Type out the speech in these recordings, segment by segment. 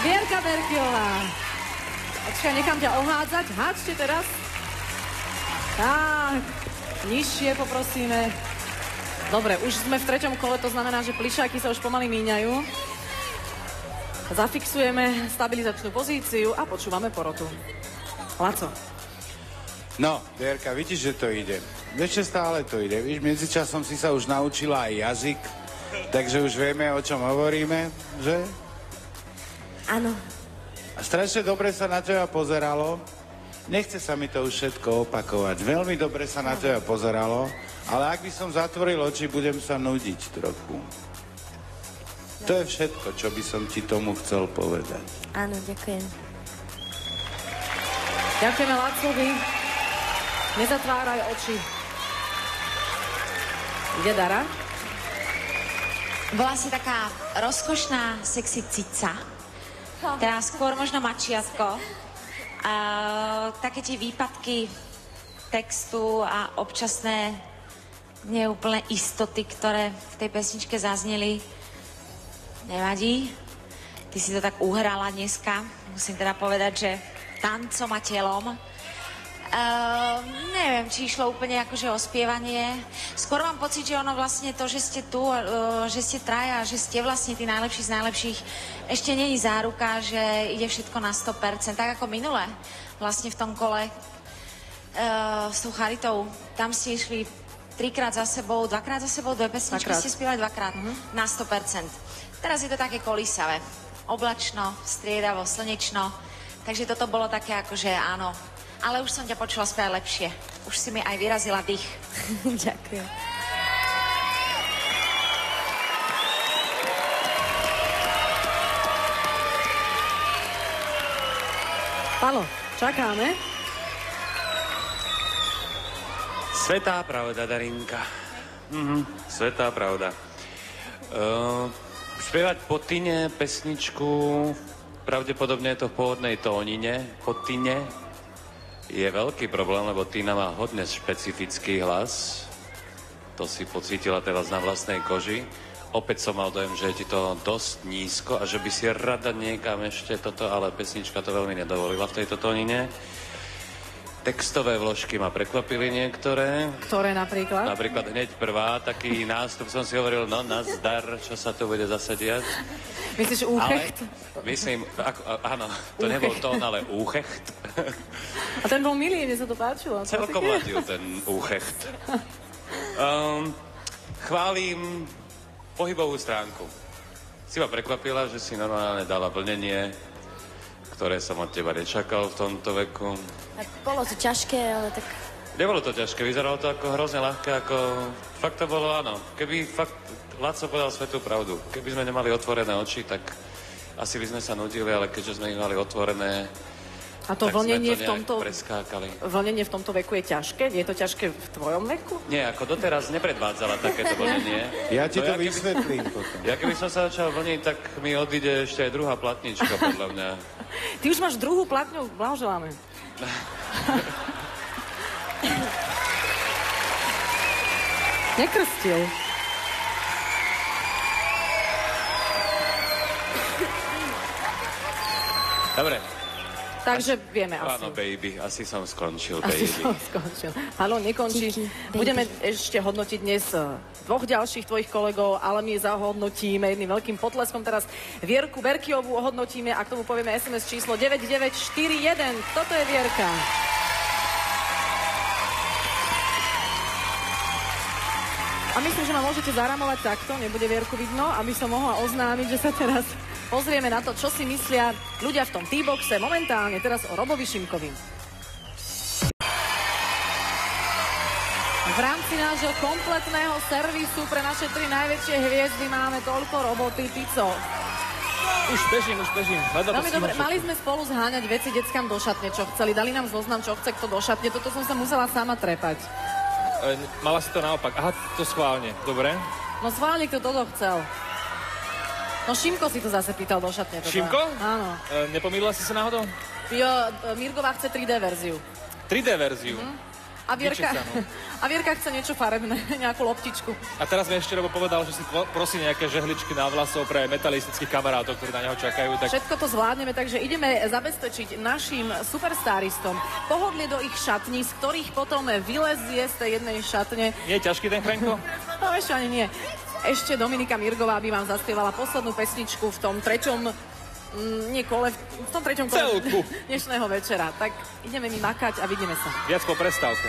Vierka Berkiová. Počkaj, nechám ťa ohádzať. Háčte teraz. Tak, nižšie poprosíme. Dobre, už sme v 3. kole, to znamená, že plišáky sa už pomaly míňajú. Zafixujeme stabilizačnú pozíciu a počúvame porotu. Laco. No, Vierka, vidíš, že to ide. Ešte stále to ide. Víš, medzičasom si sa už naučila aj jazyk, takže už vieme, o čom hovoríme, že? Áno. A strašne dobre sa na teba pozeralo. Nechce sa mi to už všetko opakovať. Veľmi dobre sa na teba pozeralo, ale ak by som zatvoril oči, budem sa nudiť trochu. To je všetko, čo by som ti tomu chcel povedať. Áno, ďakujem. Ďakujeme Lacovi. Nezatváraj oči. Ide Dara? Bola si taká rozkošná, sexy cica. Teda skôr možno mačiatko. Také tie výpadky textu a občasné neúplné istoty, ktoré v tej pesničke zazneli, nevadí. Ty si to tak uhrala dneska. Musím teda povedať, že tancom a telom. Neviem, či išlo úplne akože o spievanie. Skôr mám pocit, že ono vlastne to, že ste tu, že ste traja, že ste vlastne tí najlepší z najlepších, ešte není záruka, že ide všetko na 100%. Tak ako minule, vlastne v tom kole s tou Charitou. Tam ste išli 3-krát za sebou, 2-krát za sebou, 2 pesničky ste spievali 2-krát na 100%. Teraz je to také kolísavé. Oblačno, striedavo, slnečno. Takže toto bolo také akože áno. Ale už som ťa počula spievať lepšie. Už si mi aj vyrazila dých. Ďakujem. Palo, čakáme. Svetá pravda, Darinka. Svetá pravda. Spievať po Tine pesničku, pravdepodobne je to v pôvodnej tónine, po Tine, je veľký problém, lebo Tina má hodne špecifický hlas. To si pocítila teraz na vlastnej koži. Opäť som mal dojem, že je ti to dosť nízko a že by si rada niekam ešte toto, ale pesnička to veľmi nedovolila v tejto tónine. Textové vložky ma prekvapili niektoré. Ktoré napríklad? Napríklad hneď prvá, taký nástup som si hovoril, no nazdar, čo sa tu bude zase diať. Myslíš úchecht? Myslím, áno, to nebol tón, ale úchecht. A ten bol milý, mne sa to páčilo. Celkom ladil ten úchecht. Chválim pohybovú stránku. Si ma prekvapila, že si normálne dala vlnenie, ktoré som od teba nečakal v tomto veku. Bolo to ťažké, ale tak... Nebolo to ťažké, vyzeralo to ako hrozne ľahké, ako... Fakt to bolo áno. Keby fakt Laco povedal svetú pravdu. Keby sme nemali otvorené oči, tak asi by sme sa nudili, ale keďže sme ich mali otvorené, a to tak vlnenie sme to v tomto preskákali. Vlnenie v tomto veku je ťažké? Je to ťažké v tvojom veku? Nie, ako doteraz nepredvádzala takéto vlnenie. Ja ti to vysvetlím potom. Ja keby som sa začal vlniť, tak mi odíde ešte aj druhá platnička, podľa mňa. Ty už máš druhú platňu, blahoželáme. Nekrstil. Dobre. Takže vieme asi. Áno, baby, asi som skončil, Asi baby. som skončil. Haló, nekončíš. Budeme ešte hodnotiť dnes dvoch ďalších tvojich kolegov, ale my zahodnotíme jedným veľkým potleskom. Teraz Vierku Berkiovú ohodnotíme a k tomu povieme SMS číslo 9941. Toto je Vierka. A myslím, že ma môžete zaramovať takto, nebude Vierku vidno, aby som mohla oznámiť, že sa teraz pozrieme na to, čo si myslia ľudia v tom T-boxe momentálne teraz o Robovi Šimkovi. V rámci nášho kompletného servisu pre naše 3 najväčšie hviezdy máme toľko roboty. Pico. Už bežím. Veľmi dobre, mali sme spolu zháňať veci deckám do šatne, čo chceli. Dali nám zoznam, čo chce kto do šatne. Toto som sa musela sama trepať. Mala si to naopak. Aha, to schválne. Dobre. No schválne, kto toto chcel. No Šimko si to zase pýtal do šatne. Teda. Šimko? Áno. Nepomýlila si sa náhodou? Jo, Mirgová chce 3D verziu. 3D verziu? A Vierka chce niečo farebné, nejakú loptičku. A teraz mi ešte Robo povedal, že si prosí nejaké žehličky na vlasov pre metalistických kamarátov, ktorí na neho čakajú. Tak... Všetko to zvládneme, takže ideme zabezpečiť našim superstaristom pohodlie do ich šatní, z ktorých potom vylezie z tej jednej šatne. Nie je ťažký ten chrenko? No ešte ani nie. Ešte Dominika Mirgová by vám zaspievala poslednú pesničku v tom treťom v tom treťom kole dnešného večera. Tak ideme mi makať a vidíme sa. Viac po prestávke.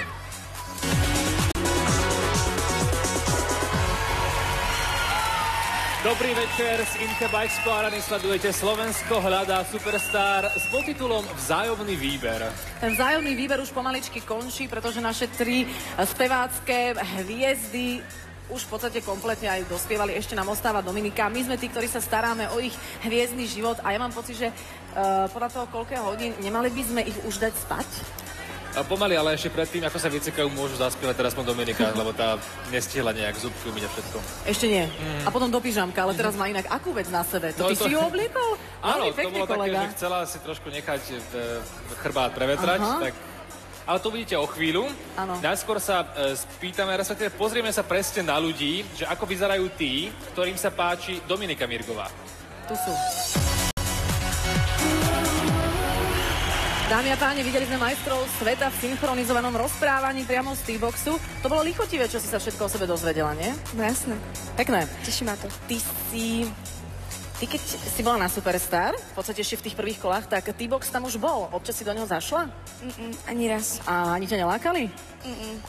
Dobrý večer, z Inke Bike Squadrony sledujete Slovensko hľadá superstar s podtitulom Vzájomný výber. Ten vzájomný výber už pomaličky končí, pretože naše 3 spevácké hviezdy už v podstate kompletne aj dospievali. Ešte nám ostáva Dominika. My sme tí, ktorí sa staráme o ich hviezdny život a ja mám pocit, že podľa toho koľkého hodín nemali by sme ich už dať spať? Pomaly, ale ešte predtým, ako sa vycekajú, môžu zaspievať teraz Dominika, lebo tá nestihla nejak zubky umyť a všetko. Ešte nie. A potom do pyžamka, ale teraz má inak akú vec na sebe? To ty si ju obliekol? Áno, to bolo také, že chcela si trošku nechať chrbát prevetrať, tak... Ale to vidíte o chvíľu. Áno. Najskôr sa spýtame, respektíve pozrieme sa presne na ľudí, že ako vyzerajú tí, ktorým sa páči Dominika Mirgová. Tu sú. Dámy a páni, videli sme majstrov sveta v synchronizovanom rozprávaní priamo z T-boxu. To bolo lichotivé, čo si sa všetko o sebe dozvedela, nie? No jasné. Pekné. Teší ma to. Ty keď si bola na Superstar, v podstate ešte v tých prvých kolách, tak T-box tam už bol. Občas si do neho zašla? Ani raz. A ani ťa nelákali?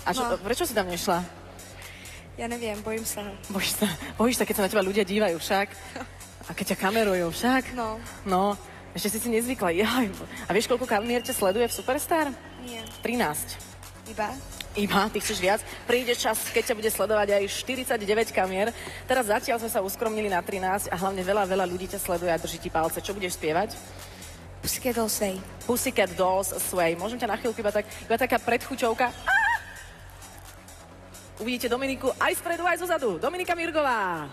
A prečo si tam nešla? Ja neviem, bojím sa ho. Bojíš sa, keď sa na teba ľudia dívajú však? A keď ťa kamerujú však? No, ešte si nezvykla. Jaj. A vieš, koľko kamier ťa sleduje v Superstar? Nie. 13. Iba, ty chceš viac. Príde čas, keď ťa bude sledovať aj 49 kamier. Teraz zatiaľ sme sa uskromnili na 13 a hlavne veľa ľudí ťa sleduje a drží ti palce. Čo budeš spievať? Pussycat Dolls Sway. Pussycat Dolls Sway. Môžem ťa na chvíľku iba taká predchuťovka. Uvidíte Dominiku aj spredu, aj zozadu. Dominika Mirgová.